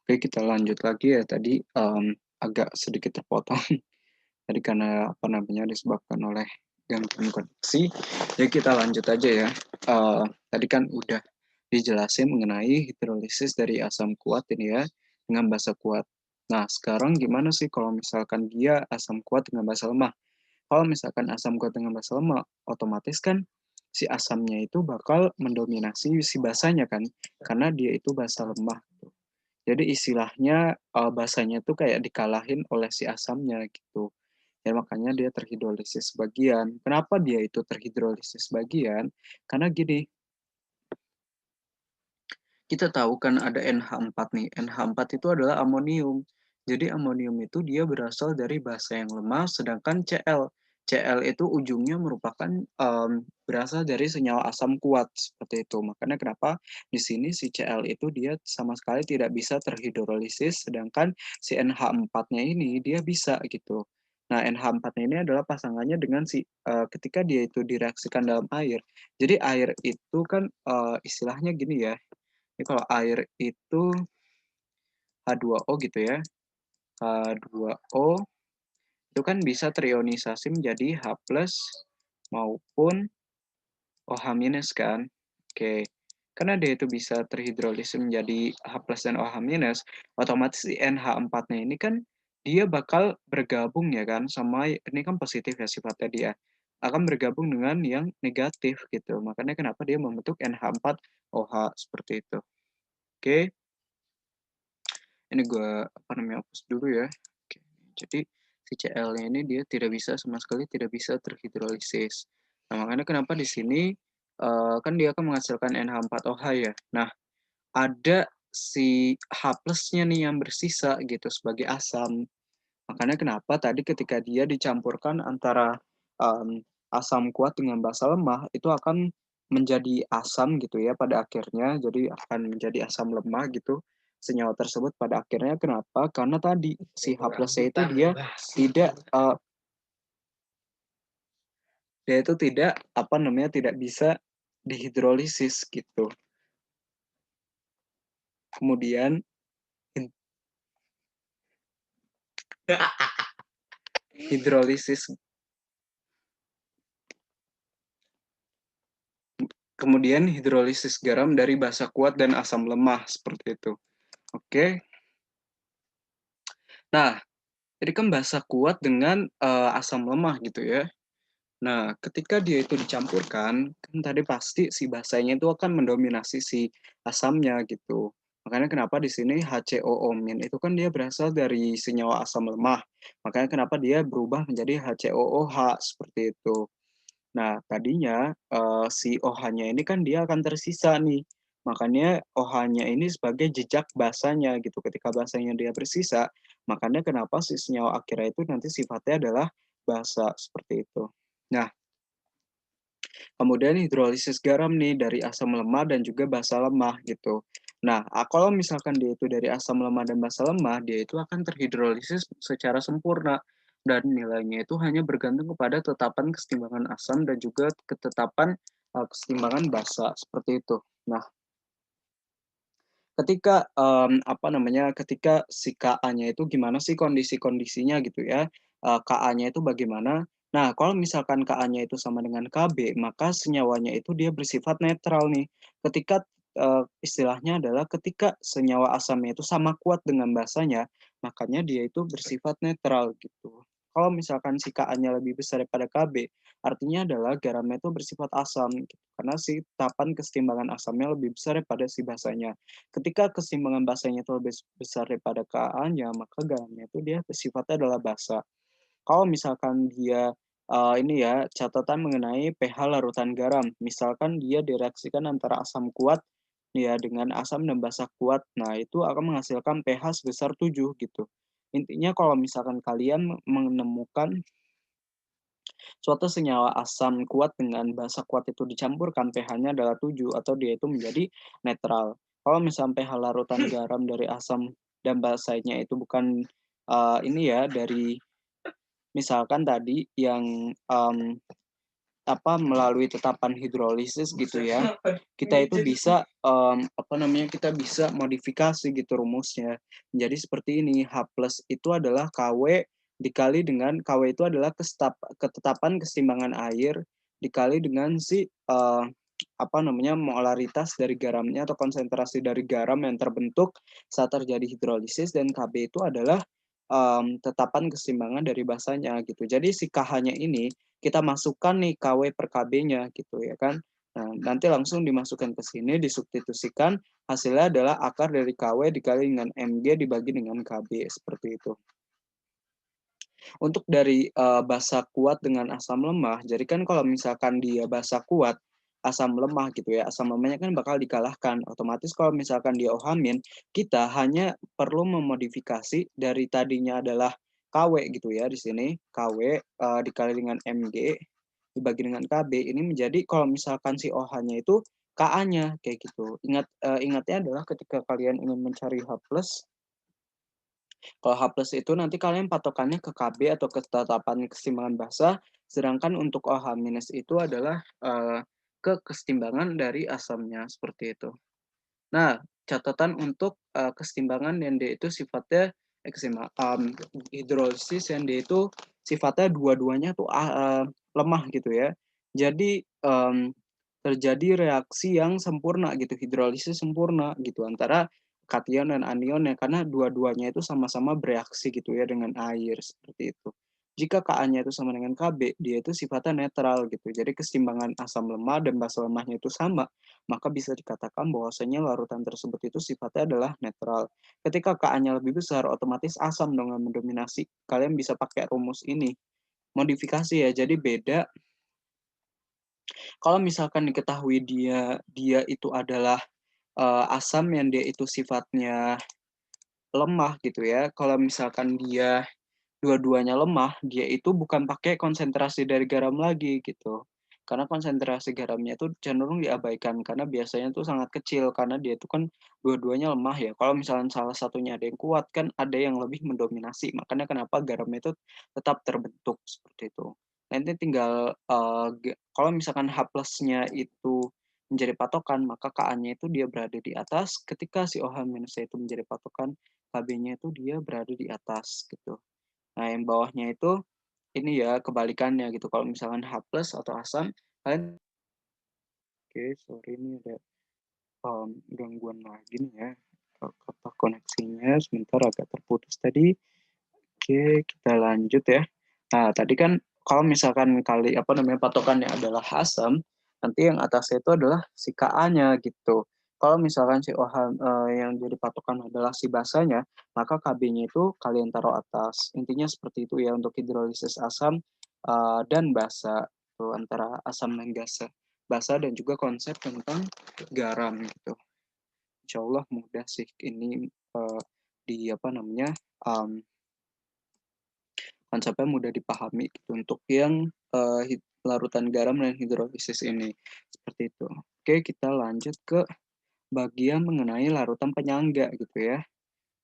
Oke, kita lanjut lagi ya. Tadi agak sedikit terpotong. Tadi karena apa namanya disebabkan oleh gangguan koneksi. Jadi kita lanjut aja ya. Tadi kan udah dijelasin mengenai hidrolisis dari asam kuat ini ya dengan basa kuat. Nah, sekarang gimana sih kalau misalkan dia asam kuat dengan basa lemah? Kalau misalkan asam kuat dengan basa lemah, otomatis kan si asamnya itu bakal mendominasi si basanya kan, karena dia itu basa lemah. Jadi istilahnya, basanya tuh kayak dikalahin oleh si asamnya gitu. Ya makanya dia terhidrolisis sebagian. Kenapa dia itu terhidrolisis sebagian? Karena gini, kita tahu kan ada NH4 nih. NH4 itu adalah amonium. Jadi amonium itu dia berasal dari basa yang lemah, sedangkan Cl. Cl itu ujungnya merupakan berasal dari senyawa asam kuat seperti itu. Makanya kenapa di sini si Cl itu dia sama sekali tidak bisa terhidrolisis, sedangkan si NH4-nya ini dia bisa gitu. Nah, NH4-nya ini adalah pasangannya dengan si ketika dia itu direaksikan dalam air. Jadi air itu kan istilahnya gini ya, ini kalau air itu H2O gitu ya. H2O itu kan bisa terionisasi menjadi H plus maupun OH minus kan. Oke. Karena dia itu bisa terhidrolisis menjadi H plus dan OH minus, otomatis si NH4-nya ini kan dia bakal bergabung ya kan sama ini kan positif ya sifatnya dia. Akan bergabung dengan yang negatif gitu. Makanya kenapa dia membentuk NH4OH seperti itu. Oke. Ini gue apa namanya hapus dulu ya. Oke. Jadi si Cl-nya ini dia tidak bisa sama sekali tidak bisa terhidrolisis. Nah, makanya kenapa di sini kan dia akan menghasilkan NH4OH ya. Nah, ada si H plusnya nih yang bersisa gitu sebagai asam. Makanya kenapa tadi ketika dia dicampurkan antara asam kuat dengan basa lemah itu akan menjadi asam gitu ya pada akhirnya. Jadi akan menjadi asam lemah gitu senyawa tersebut pada akhirnya. Kenapa? Karena tadi si H plusnya itu dia itu tidak apa namanya tidak bisa dihidrolisis gitu. Kemudian hidrolisis kemudian hidrolisis garam dari basa kuat dan asam lemah seperti itu. Oke. Nah, jadi kan basa kuat dengan asam lemah gitu ya. Nah, ketika dia itu dicampurkan, kan tadi pasti si basanya itu akan mendominasi si asamnya gitu. Makanya kenapa di sini HCOO- itu kan dia berasal dari senyawa asam lemah. Makanya kenapa dia berubah menjadi HCOOH seperti itu. Nah, tadinya si OH-nya ini kan dia akan tersisa nih. Makanya OH-nya ini sebagai jejak basanya gitu. Ketika basanya dia bersisa, makanya kenapa si senyawa akhirnya itu nanti sifatnya adalah basa seperti itu. Nah, kemudian hidrolisis garam nih dari asam lemah dan juga basa lemah gitu. Nah, kalau misalkan dia itu dari asam lemah dan basa lemah, dia itu akan terhidrolisis secara sempurna dan nilainya itu hanya bergantung kepada tetapan kesetimbangan asam dan juga ketetapan kesetimbangan basa seperti itu. Nah, ketika apa namanya, ketika si Ka-nya itu gimana sih kondisi-kondisinya gitu ya, Ka-nya itu bagaimana. Nah, kalau misalkan Ka-nya itu sama dengan Kb, maka senyawanya itu dia bersifat netral nih. Ketika istilahnya adalah ketika senyawa asamnya itu sama kuat dengan basanya, makanya dia itu bersifat netral gitu. Kalau misalkan si Ka-nya lebih besar daripada Kb, artinya adalah garamnya itu bersifat asam gitu, karena si tahapan kesetimbangan asamnya lebih besar daripada si basanya. Ketika keseimbangan basanya itu lebih besar daripada Ka-nya, maka garamnya itu dia sifatnya adalah basa. Kalau misalkan dia ini ya catatan mengenai pH larutan garam. Misalkan dia direaksikan antara asam kuat ya dengan asam dan basa kuat. Nah, itu akan menghasilkan pH sebesar 7 gitu. Intinya kalau misalkan kalian menemukan suatu senyawa asam kuat dengan basa kuat itu dicampurkan, pH-nya adalah 7 atau dia itu menjadi netral. Kalau misalnya pH larutan garam dari asam dan basanya itu bukan ini ya dari misalkan tadi yang melalui tetapan hidrolisis gitu ya, kita itu bisa, kita bisa modifikasi gitu rumusnya. Jadi seperti ini, H+ itu adalah KW dikali dengan KW itu adalah ketetapan keseimbangan air dikali dengan molaritas dari garamnya atau konsentrasi dari garam yang terbentuk saat terjadi hidrolisis, dan Kb itu adalah tetapan keseimbangan dari basanya gitu. Jadi si KH-nya ini kita masukkan nih KW per KB-nya gitu ya kan. Nah, nanti langsung dimasukkan ke sini, disubstitusikan, hasilnya adalah akar dari KW dikali dengan Mg dibagi dengan KB, seperti itu. Untuk dari basa kuat dengan asam lemah, jadi kan kalau misalkan dia basa kuat, asam lemah gitu ya, asam lemahnya kan bakal dikalahkan. Otomatis kalau misalkan dia OH-, kita hanya perlu memodifikasi dari tadinya adalah KW gitu ya di sini, KW dikali dengan Mg dibagi dengan KB, ini menjadi kalau misalkan si OH-nya itu Ka-nya kayak gitu. Ingatnya adalah ketika kalian ingin mencari H+, kalau H+ itu nanti kalian patokannya ke Kb atau ke ketetapan keseimbangan basa, sedangkan untuk OH- itu adalah ke keseimbangan dari asamnya, seperti itu. Nah, catatan untuk keseimbangan yang dia itu sifatnya hidrolisis yang dia itu sifatnya dua-duanya tuh lemah gitu ya. Jadi terjadi reaksi yang sempurna gitu, hidrolisis sempurna gitu antara kation dan anionnya, karena dua-duanya itu sama-sama bereaksi gitu ya dengan air, seperti itu. Jika Ka-nya itu sama dengan Kb, dia itu sifatnya netral gitu. Jadi keseimbangan asam lemah dan basa lemahnya itu sama, maka bisa dikatakan bahwasanya larutan tersebut itu sifatnya adalah netral. Ketika Ka-nya lebih besar, otomatis asam dong yang mendominasi. Kalian bisa pakai rumus ini. Modifikasi ya, jadi beda. Kalau misalkan diketahui dia itu adalah asam yang dia itu sifatnya lemah gitu ya. Kalau misalkan dia dua-duanya lemah, dia itu bukan pakai konsentrasi dari garam lagi gitu. Karena konsentrasi garamnya itu cenderung diabaikan karena biasanya tuh sangat kecil karena dia itu kan dua-duanya lemah ya. Kalau misalnya salah satunya ada yang kuat kan ada yang lebih mendominasi. Makanya kenapa garamnya itu tetap terbentuk seperti itu. Nanti tinggal kalau misalkan H plusnya itu menjadi patokan, maka Ka-nya itu dia berada di atas. Ketika si OH minusnya itu menjadi patokan, Kb-nya itu dia berada di atas gitu. Nah, yang bawahnya itu ini ya kebalikannya gitu. Kalau misalkan H+ atau asam, kalian oke, sorry ini ada gangguan lagi nih ya. Kata koneksinya sebentar agak terputus tadi. Oke, kita lanjut ya. Nah, tadi kan kalau misalkan patokannya adalah asam, nanti yang atasnya itu adalah si Ka-nya gitu. Kalau misalkan si OH yang jadi patokan adalah si basanya, maka Kb-nya itu kalian taruh atas. Intinya seperti itu ya untuk hidrolisis asam dan basa, itu antara asam dan basa dan juga konsep tentang garam gitu. Insya Allah mudah sih ini di konsepnya mudah dipahami gitu untuk yang larutan garam dan hidrolisis ini, seperti itu. Oke, kita lanjut ke bagian mengenai larutan penyangga gitu ya.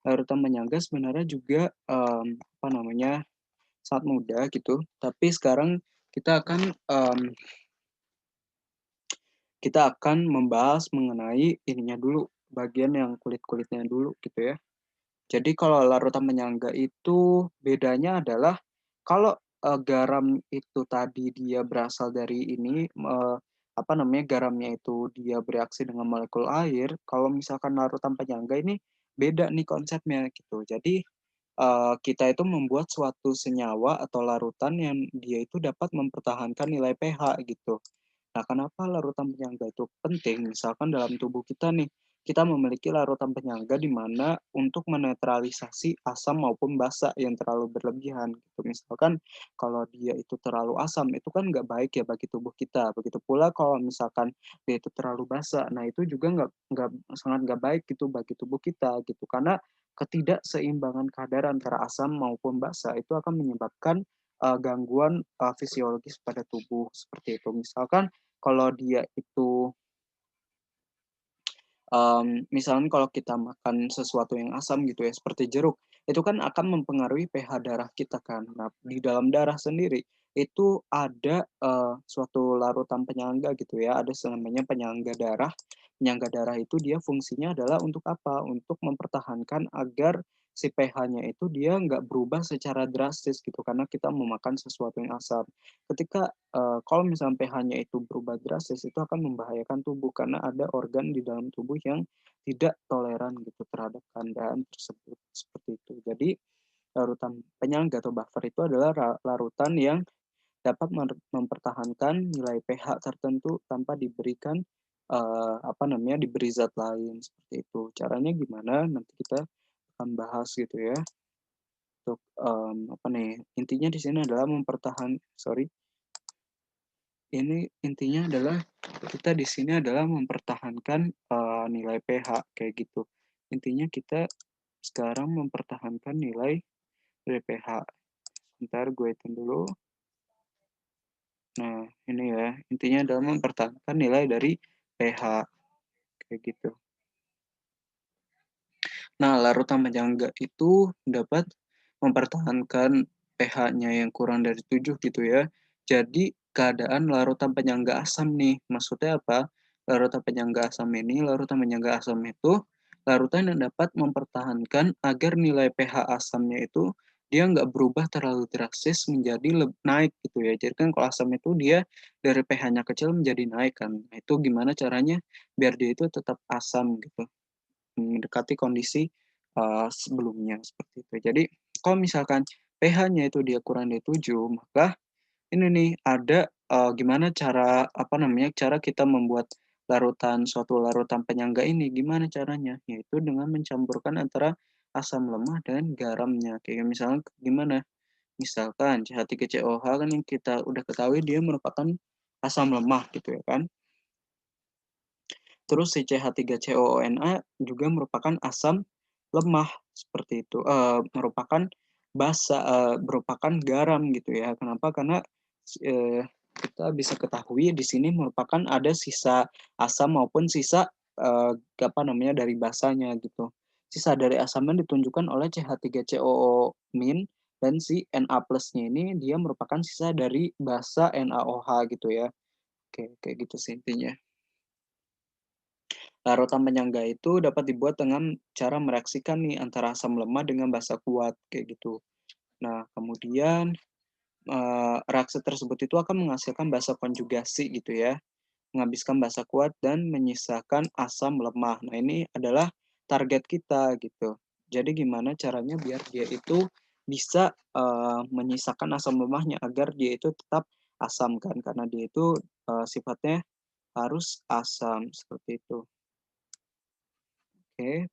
Larutan penyangga sebenarnya juga sangat mudah gitu, tapi sekarang kita akan membahas mengenai ininya dulu, bagian yang kulit-kulitnya dulu gitu ya. Jadi kalau larutan penyangga itu bedanya adalah kalau garam itu tadi dia berasal dari ini garamnya itu dia bereaksi dengan molekul air. Kalau misalkan larutan penyangga ini beda nih konsepnya gitu. Jadi kita itu membuat suatu senyawa atau larutan yang dia itu dapat mempertahankan nilai pH gitu. Nah, kenapa larutan penyangga itu penting? Misalkan dalam tubuh kita nih, kita memiliki larutan penyangga di mana untuk menetralisasi asam maupun basa yang terlalu berlebihan. Gitu. Misalkan kalau dia itu terlalu asam, itu kan nggak baik ya bagi tubuh kita. Begitu pula kalau misalkan dia itu terlalu basa, nah itu juga sangat nggak baik gitu bagi tubuh kita gitu. Karena ketidakseimbangan kadar antara asam maupun basa itu akan menyebabkan gangguan fisiologis pada tubuh seperti itu. Misalkan kalau dia itu misalnya kalau kita makan sesuatu yang asam gitu ya, seperti jeruk, itu kan akan mempengaruhi pH darah kita kan. Nah, di dalam darah sendiri, itu ada, suatu larutan penyangga gitu ya, ada namanya penyangga darah. Penyangga darah itu dia fungsinya adalah untuk apa? Untuk mempertahankan agar si pH-nya itu dia nggak berubah secara drastis gitu, karena kita memakan sesuatu yang asam. Ketika, kalau misalnya pH-nya itu berubah drastis, itu akan membahayakan tubuh karena ada organ di dalam tubuh yang tidak toleran gitu terhadap kandungan tersebut, seperti itu. Jadi, larutan penyangga atau buffer itu adalah larutan yang dapat mempertahankan nilai pH tertentu tanpa diberikan, apa namanya, diberi zat lain, seperti itu. Caranya gimana, nanti kita akan bahas gitu ya, untuk, apa nih, intinya di sini adalah ini intinya adalah kita di sini adalah mempertahankan, nilai pH, kayak gitu. Intinya kita sekarang mempertahankan nilai pH. Bentar gue hitung dulu. Nah, ini ya, intinya adalah mempertahankan nilai dari pH, kayak gitu. Nah, larutan penyangga itu dapat mempertahankan pH-nya yang kurang dari 7 gitu ya. Jadi, keadaan larutan penyangga asam nih, maksudnya apa? Larutan penyangga asam itu larutan yang dapat mempertahankan agar nilai pH asamnya itu dia nggak berubah terlalu drastis menjadi naik gitu ya. Jadi kan kalau asam itu dia dari pH-nya kecil menjadi naik kan. Nah, itu gimana caranya biar dia itu tetap asam gitu, mendekati kondisi, sebelumnya, seperti itu. Jadi, kalau misalkan pH-nya itu dia kurang dari 7, maka ini nih ada, gimana cara, apa namanya, cara kita membuat suatu larutan penyangga ini, gimana caranya? Yaitu dengan mencampurkan antara asam lemah dan garamnya. Kayak misalnya gimana? Misalkan CH3COH kan yang kita udah ketahui dia merupakan asam lemah gitu ya kan. Terus si CH3COONA juga merupakan asam lemah seperti itu, merupakan garam gitu ya. Kenapa? Karena, kita bisa ketahui di sini merupakan ada sisa asam maupun sisa, apa namanya, dari basanya gitu. Sisa dari asamnya ditunjukkan oleh CH3COO- dan si Na plusnya ini dia merupakan sisa dari basa NaOH gitu ya. Oke, kayak gitu sih intinya. Larutan penyangga itu dapat dibuat dengan cara mereaksikan nih antara asam lemah dengan basa kuat kayak gitu. Nah, kemudian, reaksi tersebut itu akan menghasilkan basa konjugasi gitu ya, menghabiskan basa kuat dan menyisakan asam lemah. Nah, ini adalah target kita gitu. Jadi gimana caranya biar dia itu bisa, menyisakan asam lemahnya agar dia itu tetap asam kan, karena dia itu, sifatnya harus asam, seperti itu. Oke.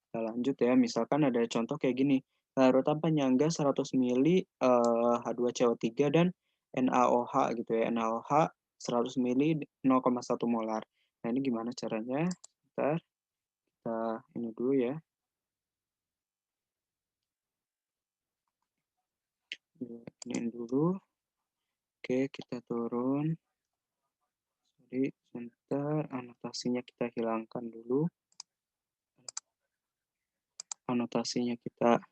Kita lanjut ya, misalkan ada contoh kayak gini, larutan penyangga 100 mili, H2CO3 dan NaOH gitu ya, NaOH 100 mili 0,1 molar. Nah, ini gimana caranya? Bentar, kita ini dulu ya. Ini dulu. Oke, kita turun. Jadi, sebentar, anotasinya kita hilangkan dulu. Anotasinya kita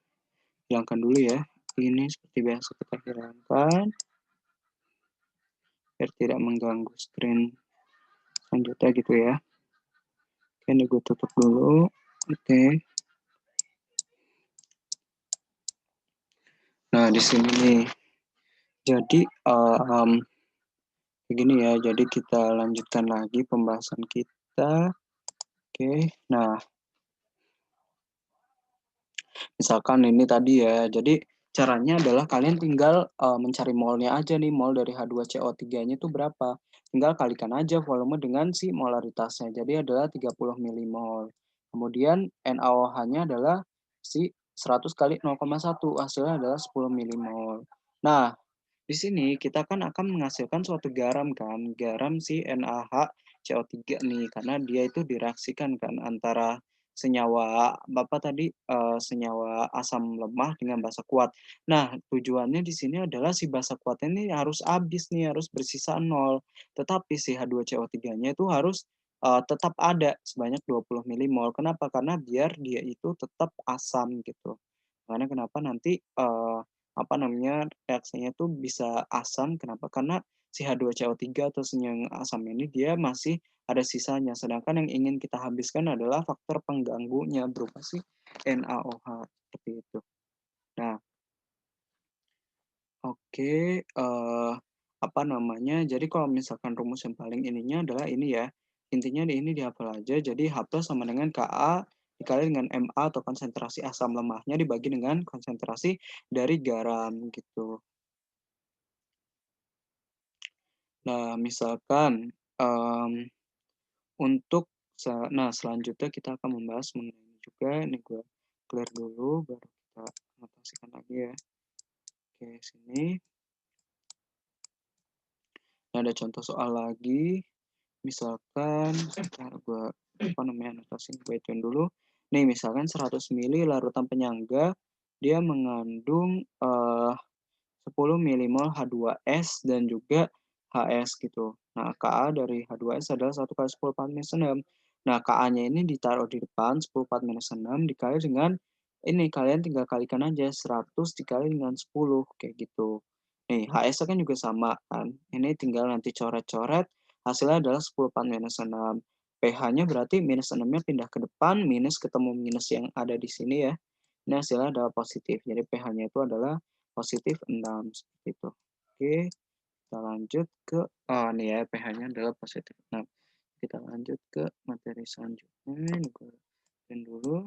hilangkan dulu ya. Ini seperti biasa kita hilangkan biar tidak mengganggu screen selanjutnya gitu ya. Oke, ini gue tutup dulu. Oke. Nah, di sini nih. Jadi, begini ya. Jadi kita lanjutkan lagi pembahasan kita. Oke. Nah, misalkan ini tadi ya. Jadi caranya adalah kalian tinggal mencari molnya aja nih. Mol dari H2CO3-nya itu berapa. Tinggal kalikan aja volume dengan si molaritasnya. Jadi adalah 30 milimol. Kemudian NaOH-nya adalah si 100 kali 0,1. Hasilnya adalah 10 milimol. Nah, di sini kita kan akan menghasilkan suatu garam kan, garam si NaHCO3 nih, karena dia itu direaksikan kan antara senyawa apa tadi, senyawa asam lemah dengan basa kuat. Nah, tujuannya di sini adalah si basa kuatnya ini harus habis nih, harus bersisa nol. Tetapi si H2CO3-nya itu harus, tetap ada sebanyak 20 milimol. Kenapa? Karena biar dia itu tetap asam gitu. Makanya kenapa nanti, apa namanya, reaksinya itu bisa asam. Kenapa? Karena si H2CO3 atau senyawa asam ini dia masih ada sisanya, sedangkan yang ingin kita habiskan adalah faktor pengganggunya berupa si NaOH, seperti itu. Nah, oke, apa namanya, jadi kalau misalkan rumus yang paling ininya adalah ini ya, intinya ini dihafal aja, jadi H+ sama dengan Ka dikali dengan Ma atau konsentrasi asam lemahnya dibagi dengan konsentrasi dari garam, gitu. Nah, misalkan, untuk nah selanjutnya kita akan membahas mengenai ini juga, ini gue clear dulu, baru kita notasikan lagi ya. Oke, sini. Nah, ada contoh soal lagi. Misalkan, bentar gue apa namanya anotasi gue ituin dulu. Nih, misalkan 100 mili larutan penyangga, dia mengandung 10 milimol H2S dan juga HS gitu. Nah, Ka dari H2S adalah 1 kali 10 4 minus 6. Nah, Ka-nya ini ditaruh di depan 10 4 minus 6 dikali dengan ini kalian tinggal kalikan aja 100 dikali dengan 10 kayak gitu. Nih, HS kan juga sama kan. Ini tinggal nanti coret-coret, hasilnya adalah 10 4 minus 6. pH-nya berarti minus 6-nya pindah ke depan, minus ketemu minus yang ada di sini ya. Ini hasilnya adalah positif. Jadi pH-nya itu adalah positif 6 seperti itu. Oke, kita lanjut ke nih ya pH-nya adalah positif 6. Kita lanjut ke materi selanjutnya. Ini gue print dulu.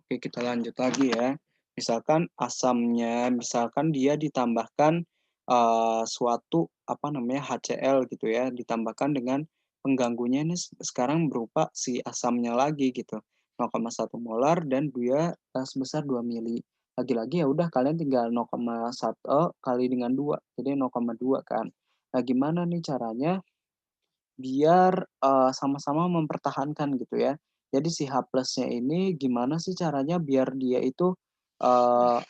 Oke, kita lanjut lagi ya. Misalkan asamnya, misalkan dia ditambahkan suatu apa namanya HCl gitu ya, ditambahkan dengan pengganggunya ini sekarang berupa si asamnya lagi gitu. 0,1 molar dan dia sebesar 2 mili. Lagi-lagi ya udah kalian tinggal 0,1 kali dengan 2, jadi 0,2 kan. Nah, gimana nih caranya biar, sama-sama mempertahankan gitu ya. Jadi si H plusnya ini gimana sih caranya biar dia itu,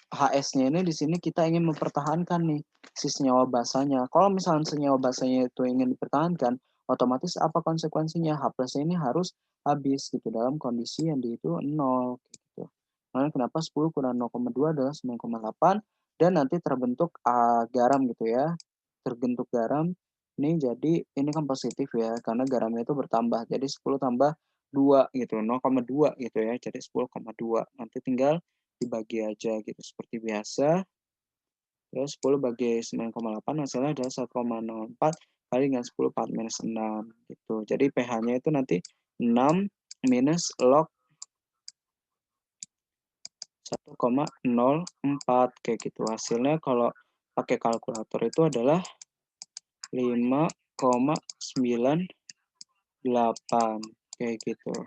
HS-nya ini di sini kita ingin mempertahankan nih, si senyawa basanya. Kalau misalnya senyawa basanya itu ingin dipertahankan, otomatis apa konsekuensinya? H plusnya ini harus habis gitu dalam kondisi yang di itu 0 gitu. Makanya kenapa 10 kurang 0,2 adalah 9,8 dan nanti terbentuk, garam gitu ya, terbentuk garam ini jadi ini kan positif ya, karena garamnya itu bertambah. Jadi 10 tambah 2 gitu, 0,2 gitu ya. Jadi 10,2. Nanti tinggal dibagi aja gitu seperti biasa. Terus 10 bagi 9,8 hasilnya adalah 1,04 kali dengan 10 4 minus 6 gitu. Jadi pH-nya itu nanti 6 minus log 1,04 kayak gitu. Hasilnya kalau pakai kalkulator itu adalah 5,98 kayak gitu.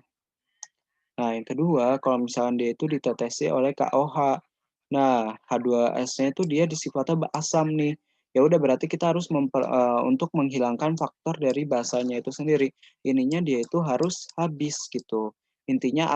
Nah, yang kedua, kalau misalkan dia itu ditetesi oleh KOH. Nah, H2S-nya itu dia sifatnya asam nih. Ya udah berarti kita harus untuk menghilangkan faktor dari basanya itu sendiri. Ininya dia itu harus habis gitu. Intinya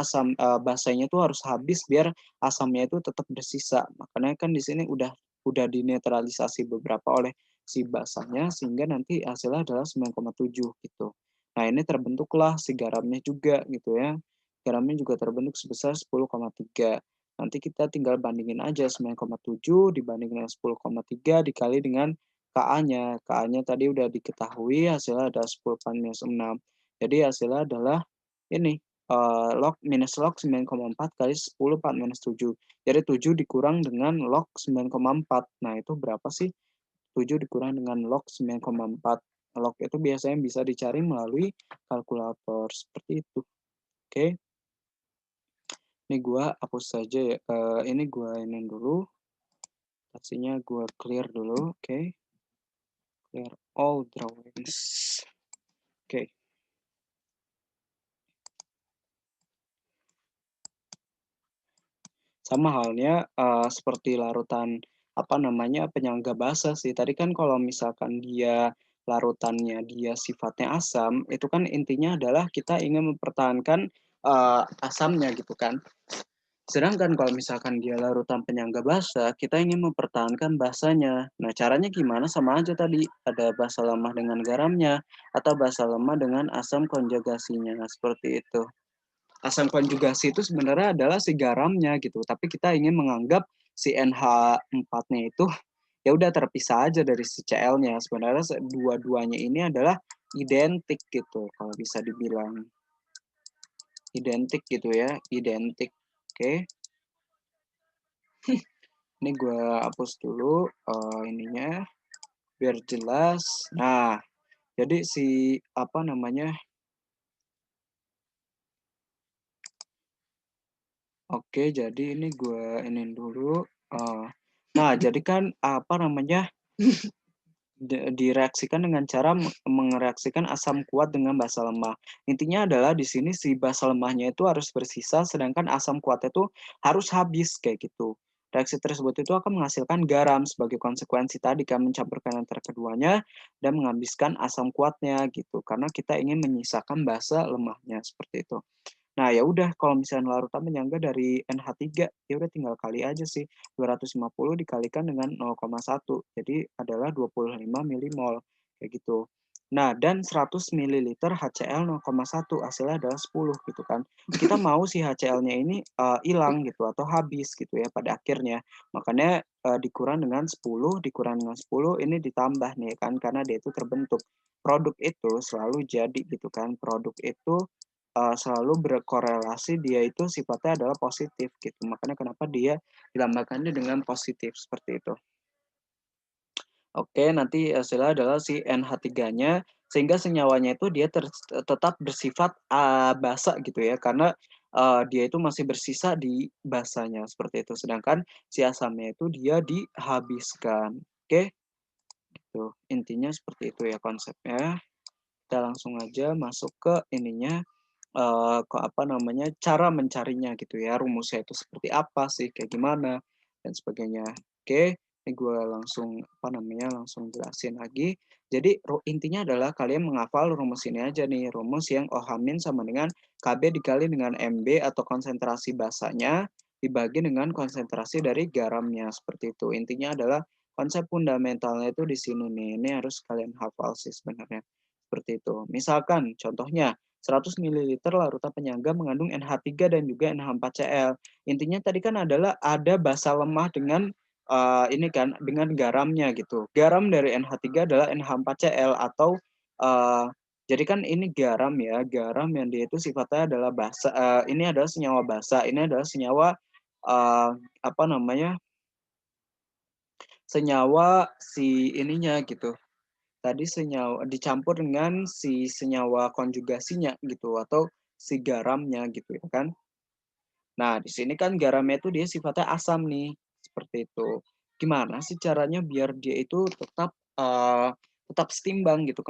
basanya itu harus habis biar asamnya itu tetap bersisa. Makanya kan di sini udah dinetralisasi beberapa oleh si basanya sehingga nanti hasilnya adalah 9,7 gitu. Nah, ini terbentuklah si garamnya juga gitu ya. Garamnya juga terbentuk sebesar 10,3. Nanti kita tinggal bandingin aja 9,7 dibanding dengan 10,3 dikali dengan Ka-nya. Ka-nya tadi udah diketahui hasilnya ada 10 minus 6. Jadi hasilnya adalah ini log 9,4 kali 10 4 minus 7. Jadi 7 dikurang dengan log 9,4. Nah, itu berapa sih? 7 dikurang dengan log 9,4. Log itu biasanya bisa dicari melalui kalkulator seperti itu. Oke. Ini gua hapus saja ya, ini gua ini dulu, pastinya gua clear dulu, oke. Clear all drawings. Oke. Sama halnya, seperti larutan, apa namanya, penyangga basa sih. Tadi kan kalau misalkan dia larutannya dia sifatnya asam, itu kan intinya adalah kita ingin mempertahankan, asamnya gitu kan. Sedangkan kalau misalkan dia larutan penyangga basa, kita ingin mempertahankan basanya. Nah, caranya gimana? Sama aja tadi, ada basa lemah dengan garamnya, atau basa lemah dengan asam konjugasinya, seperti itu. Asam konjugasi itu sebenarnya adalah si garamnya gitu, tapi kita ingin menganggap si NH4-nya itu ya udah terpisah aja dari si Cl-nya. Sebenarnya dua-duanya ini adalah identik gitu, kalau bisa dibilang identik gitu ya, identik. Oke, ini gue hapus dulu ininya biar jelas. Nah, jadi si apa namanya? Oke, jadi ini gue ini dulu. Nah, jadi kan apa namanya? Direaksikan dengan cara mereaksikan asam kuat dengan basa lemah. Intinya adalah di sini si basa lemahnya itu harus bersisa, sedangkan asam kuatnya itu harus habis kayak gitu. Reaksi tersebut itu akan menghasilkan garam sebagai konsekuensi tadi kan mencampurkan antara keduanya dan menghabiskan asam kuatnya gitu. Karena kita ingin menyisakan basa lemahnya seperti itu. Nah, ya udah kalau misalnya larutan penyangga dari NH3, ya udah tinggal kali aja sih. 250 dikalikan dengan 0,1. Jadi adalah 25 milimol kayak gitu. Nah, dan 100 mililiter HCl 0,1 hasilnya adalah 10 gitu kan. Kita mau si HCl-nya ini hilang gitu atau habis gitu ya pada akhirnya. Makanya dikurang dengan 10, dikurang dengan 10 ini ditambah nih kan karena dia itu terbentuk. Produk itu selalu jadi gitu kan. Produk itu selalu berkorelasi dia itu sifatnya adalah positif gitu. Makanya kenapa dia dilambangkannya dengan positif seperti itu. Oke, nanti hasilnya adalah si NH3-nya sehingga senyawanya itu dia tetap bersifat basa gitu ya karena dia itu masih bersisa di basanya seperti itu. Sedangkan si asamnya itu dia dihabiskan. Oke, gitu. Intinya seperti itu ya konsepnya. Kita langsung aja masuk ke ininya ke apa namanya, cara mencarinya gitu ya, rumusnya itu seperti apa sih, kayak gimana, dan sebagainya. Oke, ini gue langsung, apa namanya, langsung jelasin lagi. Jadi intinya adalah kalian menghafal rumus ini aja nih, rumus yang OH min sama dengan Kb dikali dengan Mb atau konsentrasi basanya dibagi dengan konsentrasi dari garamnya, seperti itu. Intinya adalah konsep fundamentalnya itu di sini nih, ini harus kalian hafal sih sebenarnya. Seperti itu. Misalkan contohnya 100 mililiter larutan penyangga mengandung NH3 dan juga NH4Cl. Intinya tadi kan adalah ada basa lemah dengan ini kan dengan garamnya gitu. Garam dari NH3 adalah NH4Cl atau uh, jadi kan ini garam ya, garam yang dia itu sifatnya adalah basa. Ini adalah senyawa basa, ini adalah senyawa uh, apa namanya? Senyawa si ininya gitu. Tadi senyawa dicampur dengan si senyawa konjugasinya gitu atau si garamnya gitu ya kan. Nah, di sini kan garamnya itu dia sifatnya asam nih, seperti itu. Gimana sih caranya biar dia itu tetap setimbang gitu,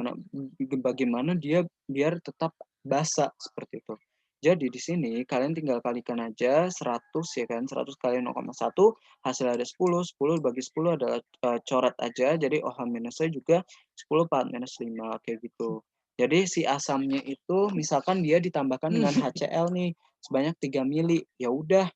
bagaimana dia biar tetap basa seperti itu. Jadi di sini kalian tinggal kalikan aja 100 ya kan, 100 kali 0,1 hasil ada 10, 10 bagi 10 adalah coret aja, jadi OH minusnya juga 10 4 minus 5 kayak gitu. Jadi si asamnya itu misalkan dia ditambahkan dengan HCl nih, sebanyak 3 mili. Ya udah,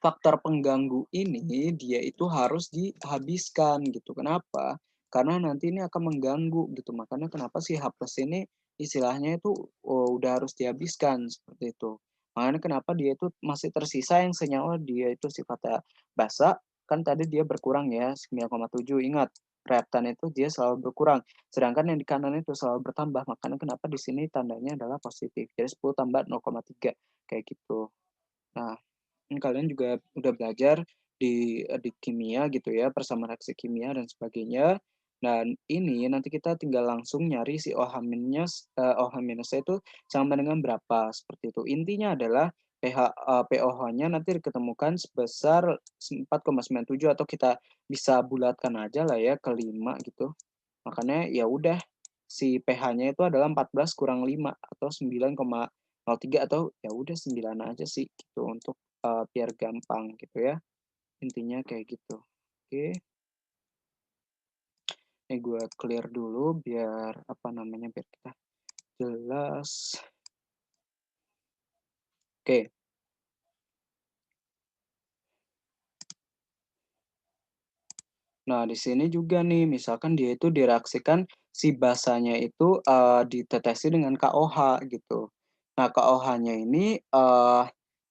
faktor pengganggu ini dia itu harus dihabiskan gitu. Kenapa? Karena nanti ini akan mengganggu gitu. Makanya kenapa sih H+ ini istilahnya itu udah harus dihabiskan seperti itu. Makanya kenapa dia itu masih tersisa yang senyawa dia itu sifatnya basa, kan tadi dia berkurang ya 9,7. Ingat, reaktan itu dia selalu berkurang. Sedangkan yang di kanan itu selalu bertambah. Makanya kenapa di sini tandanya adalah positif. Jadi 10 tambah 0,3 kayak gitu. Nah, kalian juga udah belajar di kimia gitu ya, persamaan reaksi kimia dan sebagainya. Dan ini nanti kita tinggal langsung nyari si OH minusnya itu sama dengan berapa seperti itu. Intinya adalah pOH-nya nanti diketemukan sebesar 4,97 atau kita bisa bulatkan aja lah ya ke 5 gitu. Makanya ya udah si pH-nya itu adalah 14 kurang 5 atau 9,03 atau ya udah 9 aja sih gitu untuk biar gampang gitu ya. Intinya kayak gitu. Oke, ini gue clear dulu biar apa namanya biar kita jelas. Oke, Nah, di sini juga nih, misalkan dia itu direaksikan si basanya itu, ditetesi dengan KOH gitu. Nah, KOH-nya ini,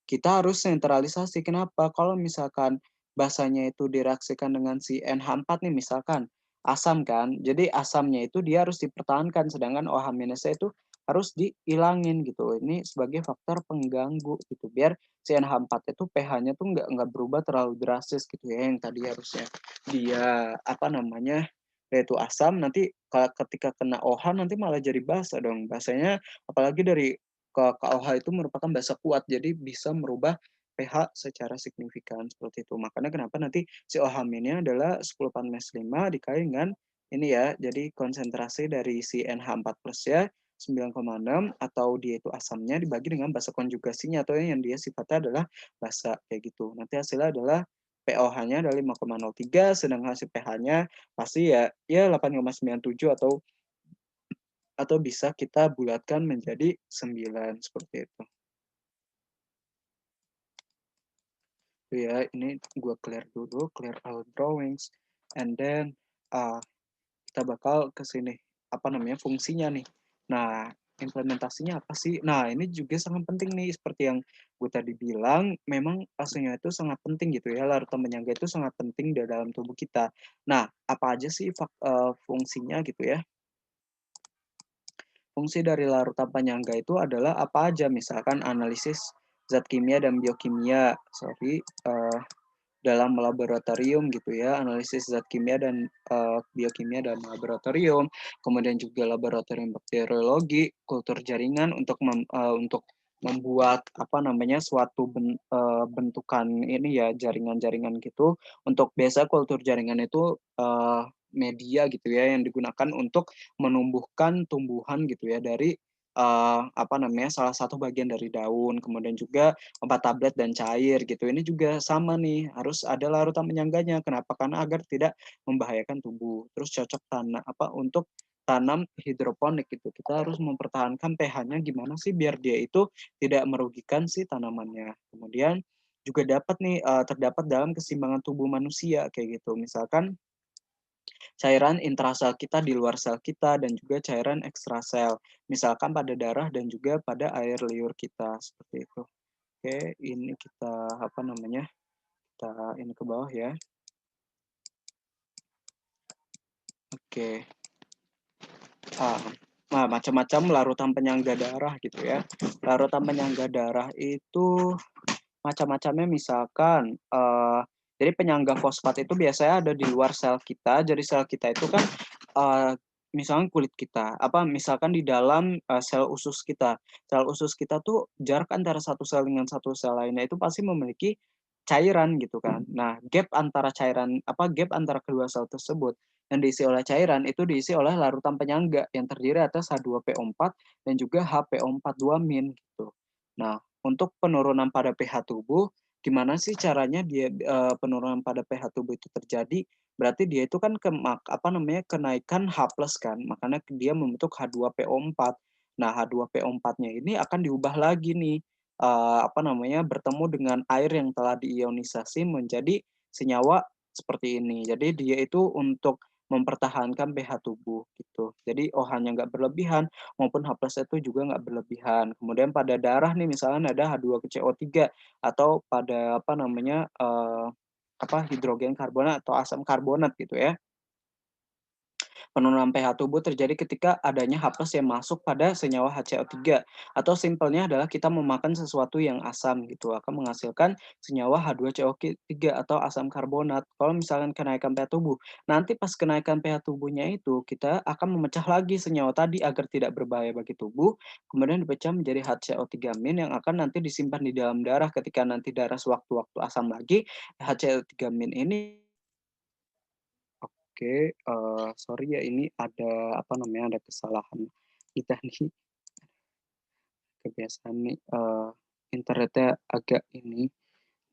kita harus netralisasi. Kenapa? Kalau misalkan basanya itu direaksikan dengan si NH4 nih misalkan, asam kan, jadi asamnya itu dia harus dipertahankan, sedangkan OH minusnya itu harus dihilangin gitu. Ini sebagai faktor pengganggu gitu, biar si NH4 itu pH-nya tuh nggak berubah terlalu drastis gitu ya, yang tadi harusnya dia, apa namanya, yaitu asam, nanti ketika kena OH nanti malah jadi basa dong. Basanya apalagi dari KOH itu merupakan basa kuat, jadi bisa merubah pH secara signifikan, seperti itu. Makanya kenapa nanti si OH-nya adalah 10 4-5 dikali dengan ini ya, jadi konsentrasi dari si NH4 plus ya 9,6 atau dia itu asamnya dibagi dengan basa konjugasinya atau yang dia sifatnya adalah basa, kayak gitu. Nanti hasilnya adalah POH-nya adalah 5,03 sedangkan hasil pH-nya pasti ya 8,97 atau bisa kita bulatkan menjadi 9 seperti itu. Ya, ini gue clear dulu, clear all drawings, and then uh, kita bakal ke sini, apa namanya, fungsinya nih. Nah, implementasinya apa sih? Nah, ini juga sangat penting nih, seperti yang gue tadi bilang, memang aslinya itu sangat penting gitu ya, larutan penyangga itu sangat penting di dalam tubuh kita. Nah, apa aja sih fungsinya gitu ya? Fungsi dari larutan penyangga itu adalah apa aja, misalkan analisis zat kimia dan biokimia, dalam laboratorium gitu ya, analisis zat kimia dan biokimia dalam laboratorium, kemudian juga laboratorium bakteriologi, kultur jaringan untuk membuat apa namanya suatu bentukan ini ya jaringan-jaringan gitu. Untuk biasa kultur jaringan itu media gitu ya yang digunakan untuk menumbuhkan tumbuhan gitu ya dari apa namanya salah satu bagian dari daun, kemudian juga obat tablet dan cair gitu. Ini juga sama nih, harus ada larutan penyangganya. Kenapa? Karena agar tidak membahayakan tubuh. Terus cocok untuk tanam hidroponik gitu. Kita harus mempertahankan pH-nya gimana sih biar dia itu tidak merugikan si tanamannya. Kemudian juga dapat nih terdapat dalam keseimbangan tubuh manusia kayak gitu. Misalkan cairan intrasel kita di luar sel kita dan juga cairan ekstrasel. Misalkan pada darah dan juga pada air liur kita seperti itu. Oke, ini kita apa namanya? Kita ini ke bawah ya. Oke. Ah, nah, macam-macam larutan penyangga darah gitu ya. Larutan penyangga darah itu macam-macamnya misalkan jadi penyangga fosfat itu biasanya ada di luar sel kita. Jadi sel kita itu kan eh, misalkan kulit kita, apa misalkan di dalam sel usus kita. Sel usus kita tuh jarak antara satu sel dengan satu sel lainnya itu pasti memiliki cairan gitu kan. Nah, gap antara kedua sel tersebut yang diisi oleh cairan itu diisi oleh larutan penyangga yang terdiri atas H2PO4 dan juga HPO42- gitu. Nah, untuk penurunan pada pH tubuh, gimana sih caranya dia penurunan pada pH tubuh itu terjadi? Berarti dia itu kan apa namanya kenaikan H+ kan, makanya dia membentuk H2PO4. Nah, H2PO4-nya ini akan diubah lagi nih apa namanya bertemu dengan air yang telah diionisasi menjadi senyawa seperti ini. Jadi dia itu untuk mempertahankan pH tubuh gitu. Jadi OH-nya nggak berlebihan maupun H+ itu juga nggak berlebihan. Kemudian pada darah nih misalnya ada H2CO3 atau pada apa namanya hidrogen karbonat atau asam karbonat gitu ya. Penurunan pH tubuh terjadi ketika adanya H+ yang masuk pada senyawa HCO3 atau simpelnya adalah kita memakan sesuatu yang asam gitu akan menghasilkan senyawa H2CO3 atau asam karbonat. Kalau misalkan kenaikan pH tubuh, nanti pas kenaikan pH tubuhnya itu kita akan memecah lagi senyawa tadi agar tidak berbahaya bagi tubuh, kemudian dipecah menjadi HCO3- yang akan nanti disimpan di dalam darah ketika nanti darah sewaktu-waktu asam lagi, HCO3- ini. Oke, sorry ya ini ada apa namanya, ada kesalahan kita nih, kebiasaan nih, internetnya agak ini,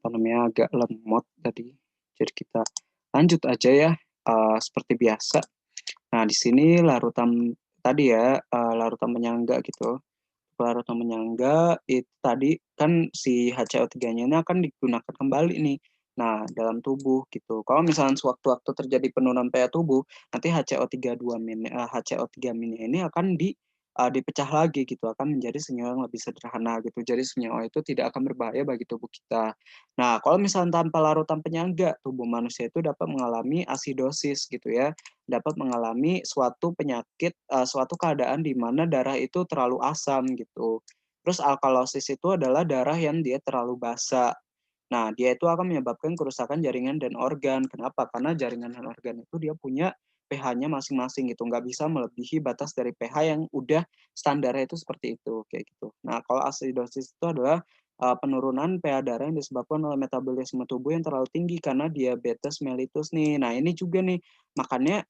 apa namanya, agak lemot tadi. Jadi kita lanjut aja ya, seperti biasa. Nah, di sini larutan tadi ya, larutan penyangga gitu. Larutan penyangga itu tadi kan si HCO3-nya ini akan digunakan kembali nih dalam tubuh gitu. Kalau misalnya sewaktu-waktu terjadi penurunan pH tubuh, nanti HCO3 minnya ini akan dipecah lagi gitu, akan menjadi senyawa yang lebih sederhana gitu. Jadi senyawa itu tidak akan berbahaya bagi tubuh kita. Nah, kalau misalnya tanpa larutan penyangga, tubuh manusia itu dapat mengalami asidosis gitu ya, dapat mengalami suatu penyakit, suatu keadaan di mana darah itu terlalu asam gitu. Terus alkalosis itu adalah darah yang dia terlalu basa. Nah, dia itu akan menyebabkan kerusakan jaringan dan organ. Kenapa? Karena jaringan dan organ itu dia punya pH-nya masing-masing gitu, nggak bisa melebihi batas dari pH yang udah standarnya itu seperti itu, kayak gitu. Nah, kalau asidosis itu adalah penurunan pH darah yang disebabkan oleh metabolisme tubuh yang terlalu tinggi karena diabetes mellitus nih. Nah, ini juga nih, makanya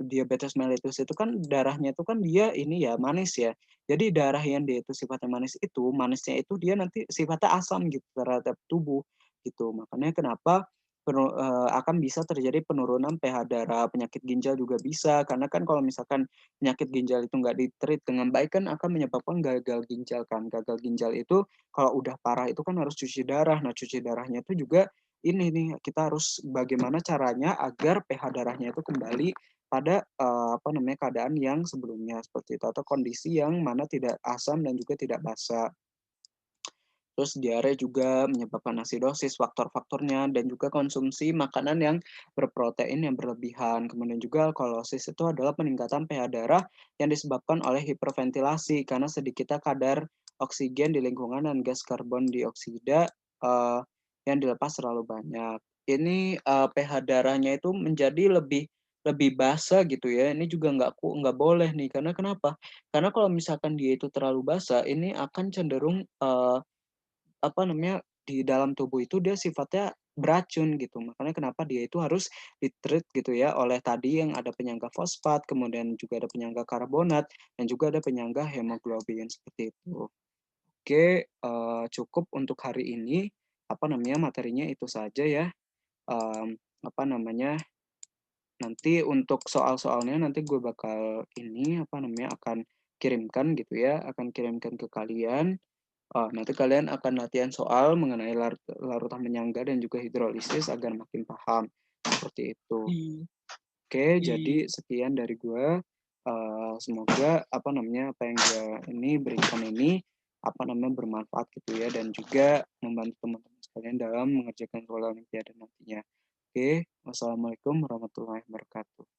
diabetes mellitus itu kan darahnya itu kan dia ini ya manis ya. Jadi darah yang dia itu sifatnya manis itu, manisnya itu dia nanti sifatnya asam gitu terhadap tubuh gitu. Makanya kenapa akan bisa terjadi penurunan pH darah, penyakit ginjal juga bisa. Karena kan kalau misalkan penyakit ginjal itu nggak di-treat dengan baik kan akan menyebabkan gagal ginjal kan. Gagal ginjal itu kalau udah parah itu kan harus cuci darah. Nah, cuci darahnya itu juga ini nih, kita harus bagaimana caranya agar pH darahnya itu kembali pada, apa namanya, keadaan yang sebelumnya seperti itu, atau kondisi yang mana tidak asam dan juga tidak basa. Terus diare juga menyebabkan asidosis, faktor-faktornya, dan juga konsumsi makanan yang berprotein yang berlebihan. Kemudian juga alkalosis itu adalah peningkatan pH darah yang disebabkan oleh hiperventilasi karena sedikitnya kadar oksigen di lingkungan dan gas karbon dioksida yang dilepas terlalu banyak. Ini pH darahnya itu menjadi lebih lebih basa gitu ya. Ini juga nggak boleh nih. Karena kenapa? Karena kalau misalkan dia itu terlalu basa, ini akan cenderung apa namanya, di dalam tubuh itu dia sifatnya beracun gitu. Makanya kenapa dia itu harus di-treat gitu ya oleh tadi yang ada penyangga fosfat, kemudian juga ada penyangga karbonat, dan juga ada penyangga hemoglobin, seperti itu. Oke, cukup untuk hari ini, apa namanya, materinya itu saja ya, apa namanya, nanti untuk soal-soalnya nanti gue bakal ini, apa namanya, akan kirimkan gitu ya, akan kirimkan ke kalian. Nanti kalian akan latihan soal mengenai larutan penyangga dan juga hidrolisis agar makin paham, seperti itu. Iya, Oke, iya. jadi sekian dari gue, semoga, apa namanya, apa yang gue ini berikan ini, apa namanya, bermanfaat gitu ya, dan juga membantu teman-teman sekalian dalam mengerjakan soal olimpiade nantinya. Oke, wassalamualaikum warahmatullahi wabarakatuh.